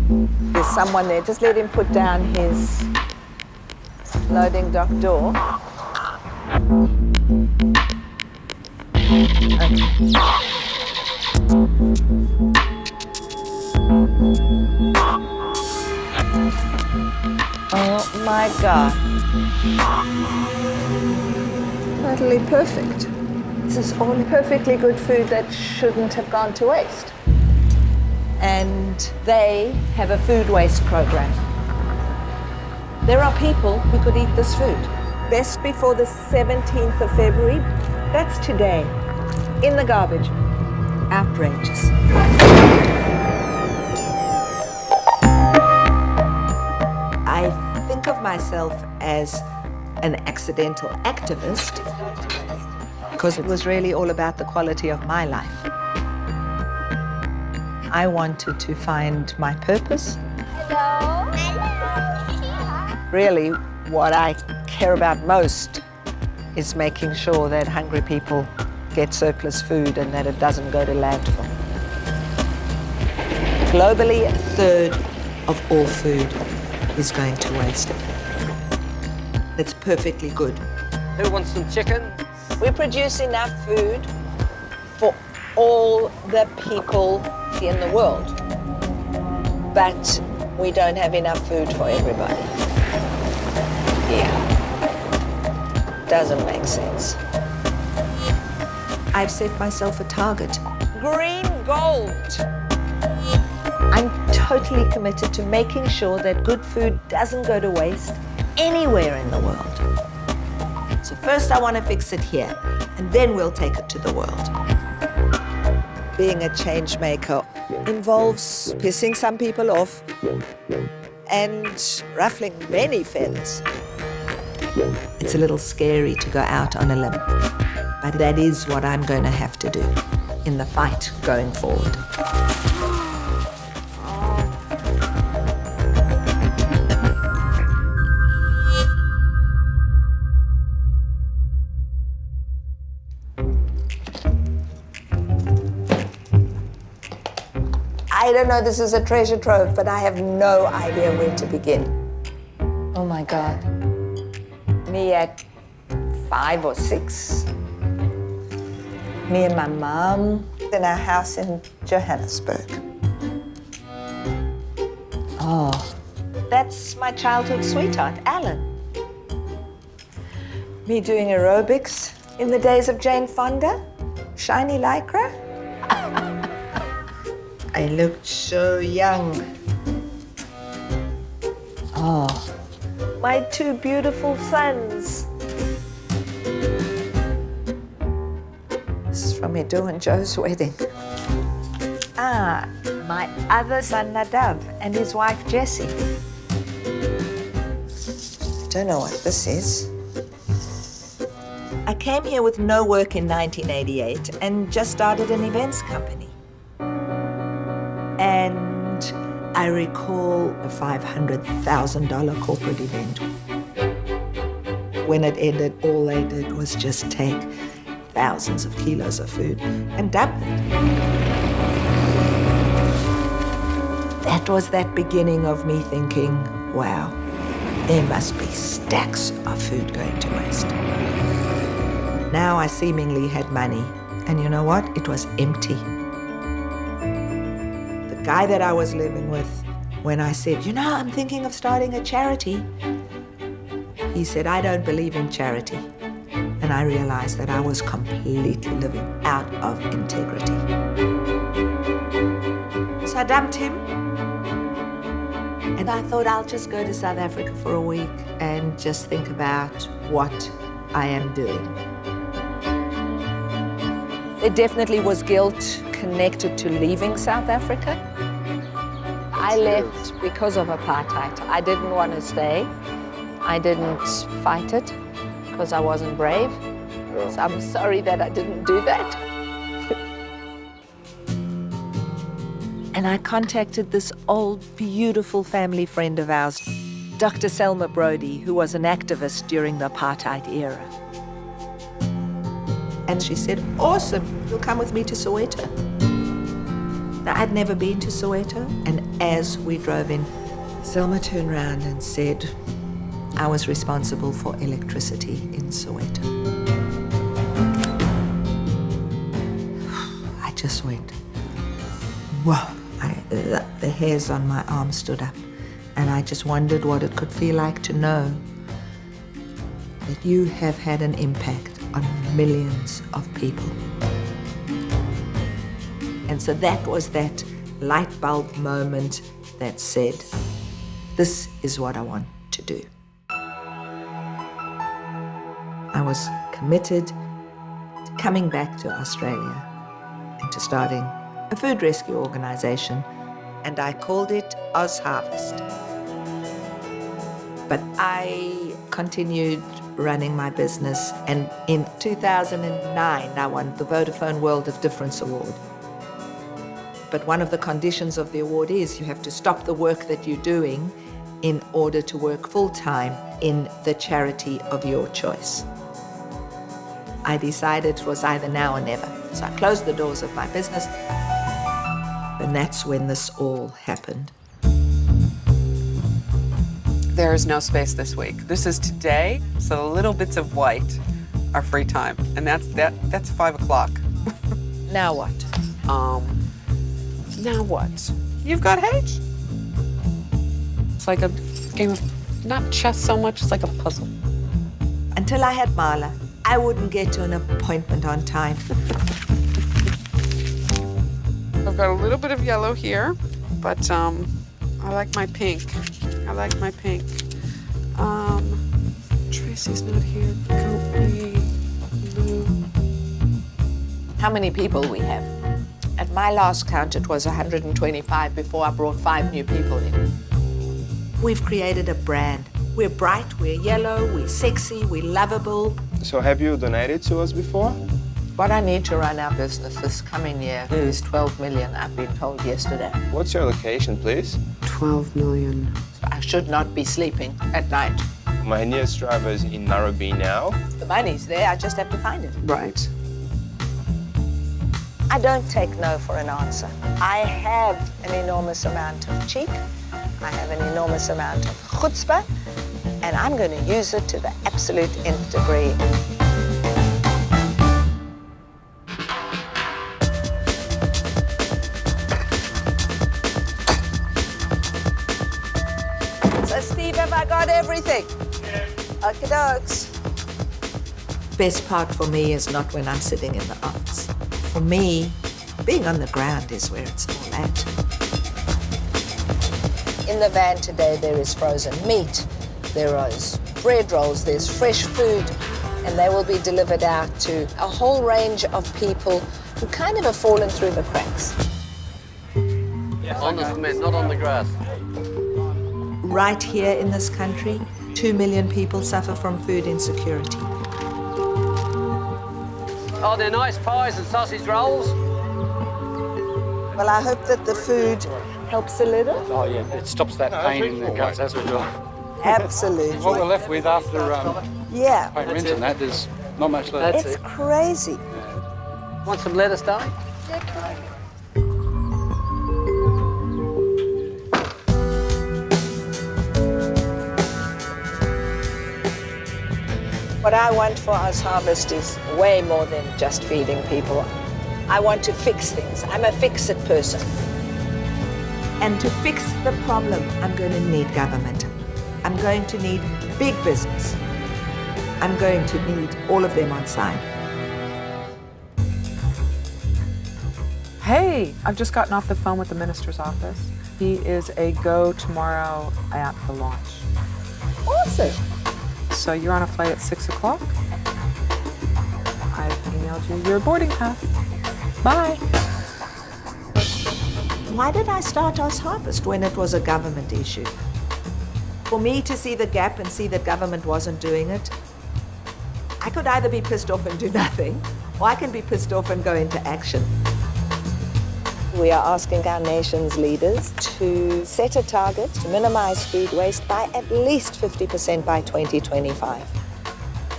There's someone there. Just let him put down his loading dock door. Okay. Oh my God. Totally perfect. This is all perfectly good food that shouldn't have gone to waste. And they have a food waste program. There are people who could eat this food. Best before the 17th of February, that's today, in the garbage. Outrageous. I think of myself as an accidental activist because it was really all about the quality of my life. I wanted to find my purpose. Hello. Really, what I care about most is making sure that hungry people get surplus food and that it doesn't go to landfill. Globally, 1/3 of all food is going to waste. That's perfectly good. Who wants some chicken? We produce enough food for all the people in the world, but we don't have enough food for everybody. Yeah, doesn't make sense. I've set myself a target. Green gold. I'm totally committed to making sure that good food doesn't go to waste anywhere in the world. So first I want to fix it here, and then we'll take it to the world. Being a change maker involves pissing some people off and ruffling many feathers. It's a little scary to go out on a limb, but that is what I'm going to have to do in the fight going forward. I don't know this is a treasure trove, but I have no idea where to begin. Oh my God. Me at 5 or 6. Me and my mom in our house in Johannesburg. Oh, that's my childhood sweetheart, Alan. Me doing aerobics in the days of Jane Fonda, shiny lycra. I looked so young. Oh, my 2 beautiful sons. This is from Edo and Joe's wedding. Ah, my other son Nadav and his wife Jessie. I don't know what this is. I came here with no work in 1988 and just started an events company. And I recall a $500,000 corporate event. When it ended, all they did was just take thousands of kilos of food and dump it. That was that beginning of me thinking, wow, there must be stacks of food going to waste. Now I seemingly had money, and you know what? It was empty. The guy that I was living with, when I said, you know, I'm thinking of starting a charity, he said, I don't believe in charity. And I realized that I was completely living out of integrity. So I dumped him. And I thought I'll just go to South Africa for a week and just think about what I am doing. There definitely was guilt connected to leaving South Africa. I left because of apartheid. I didn't want to stay. I didn't fight it because I wasn't brave. So I'm sorry that I didn't do that. And I contacted this old, beautiful family friend of ours, Dr. Selma Brody, who was an activist during the apartheid era. And she said, awesome, you'll come with me to Soweto. Now, I'd never been to Soweto, and as we drove in, Selma turned around and said, I was responsible for electricity in Soweto. I just went, whoa. The hairs on my arm stood up, and I just wondered what it could feel like to know that you have had an impact on millions of people. And so that was that light bulb moment that said, this is what I want to do. I was committed to coming back to Australia and to starting a food rescue organization, and I called it Oz Harvest. But I continued running my business, and in 2009, I won the Vodafone World of Difference Award. But one of the conditions of the award is you have to stop the work that you're doing in order to work full-time in the charity of your choice. I decided it was either now or never. So I closed the doors of my business, and that's when this all happened. There is no space this week. This is today, so the little bits of white are free time, and that's 5 o'clock. Now what? Now what? You've got H. It's like a game of, not chess so much, it's like a puzzle. Until I had Marla, I wouldn't get to an appointment on time. I've got a little bit of yellow here, but I like my pink. I like my pink. Tracy's not here. Copley, blue. How many people we have? At my last count, it was 125 before I brought 5 new people in. We've created a brand. We're bright, we're yellow, we're sexy, we're lovable. So have you donated to us before? What I need to run our business this coming year is 12 million, I've been told yesterday. What's your location, please? 12 million. So I should not be sleeping at night. My nearest driver is in Narrabee now. The money's there, I just have to find it. Right. I don't take no for an answer. I have an enormous amount of cheek, I have an enormous amount of chutzpah, and I'm going to use it to the absolute nth degree. So, Steve, have I got everything? Yeah. Okie dokes. Best part for me is not when I'm sitting in the office. For me, being on the ground is where it's all at. In the van today, there is frozen meat, there is bread rolls, there's fresh food, and they will be delivered out to a whole range of people who kind of have fallen through the cracks. On the cement, not on the grass. Right here in this country, 2 million people suffer from food insecurity. Oh, they're nice pies and sausage rolls. Well, I hope that the food helps a little. Oh, yeah, it stops that pain in the guts, that's for sure. Absolutely. What we're left with after Yeah. paint rinse and that, there's not much left. It's crazy. Want some lettuce, darling? What I want for Oz Harvest is way more than just feeding people. I want to fix things. I'm a fix-it person. And to fix the problem, I'm going to need government. I'm going to need big business. I'm going to need all of them on side. Hey, I've just gotten off the phone with the minister's office. He is a go tomorrow at the launch. Awesome. So you're on a flight at 6 o'clock. I've emailed you your boarding pass. Bye. Why did I start Oz Harvest when it was a government issue? For me to see the gap and see that government wasn't doing it, I could either be pissed off and do nothing, or I can be pissed off and go into action. We are asking our nation's leaders to set a target to minimize food waste by at least 50% by 2025.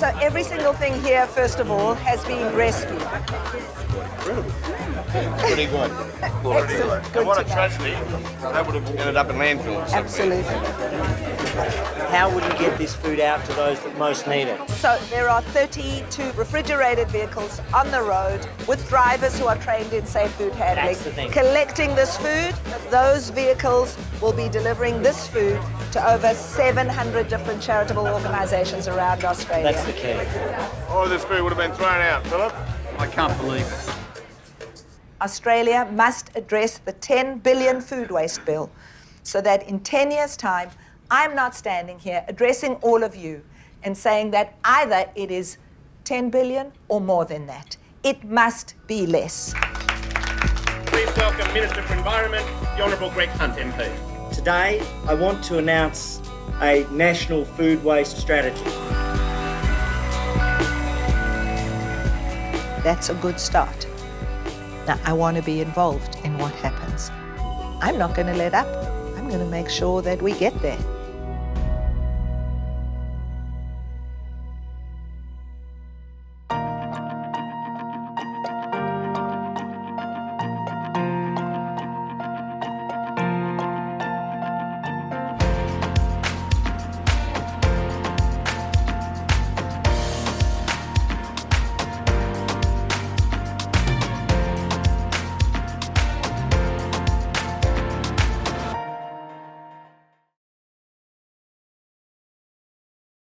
So every single thing here, first of all, has been rescued. Pretty good. Excellent. Good What to a know. tragedy. That would have ended up in landfill. Absolutely. How will you get this food out to those that most need it? So there are 32 refrigerated vehicles on the road with drivers who are trained in safe food handling, That's the thing. collecting this food. Those vehicles will be delivering this food to over 700 different charitable organisations around Australia. That's the key. All of this food would have been thrown out, Philip. I can't believe it. Australia must address the 10 billion food waste bill so that in 10 years' time, I'm not standing here addressing all of you and saying that either it is 10 billion or more than that. It must be less. Please welcome Minister for Environment, the Honourable Greg Hunt MP. Today, I want to announce a national food waste strategy. That's a good start. Now, I want to be involved in what happens. I'm not going to let up. I'm going to make sure that we get there.